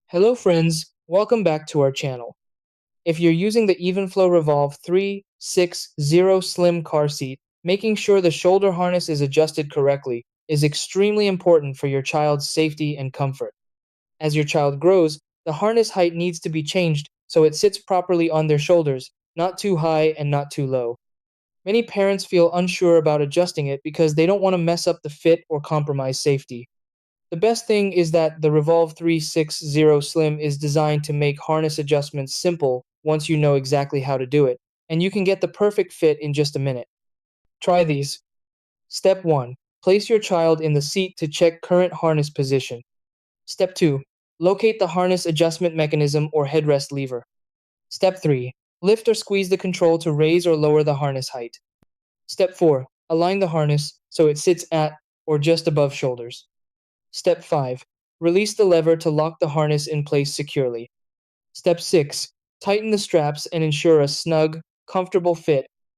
Hello friends, welcome back to our channel. If you're using the Evenflo Revolve360 slim car seat, making sure the shoulder harness is adjusted correctly is extremely important for your child's safety and comfort. As your child grows, the harness height needs to be changed so it sits properly on their shoulders, not too high and not too low. Many parents feel unsure about adjusting it because they don't want to mess up the fit or compromise safety. The best thing is that the Revolve 360 Slim is designed to make harness adjustments simple once you know exactly how to do it, and you can get the perfect fit in just a minute. Try these. Step 1. Place your child in the seat to check current harness position. Step 2. Locate the harness adjustment mechanism or headrest lever. Step 3. Lift or squeeze the control to raise or lower the harness height. Step 4. Align the harness so it sits at or just above shoulders. Step 5. Release the lever to lock the harness in place securely. Step 6. Tighten the straps and ensure a snug, comfortable fit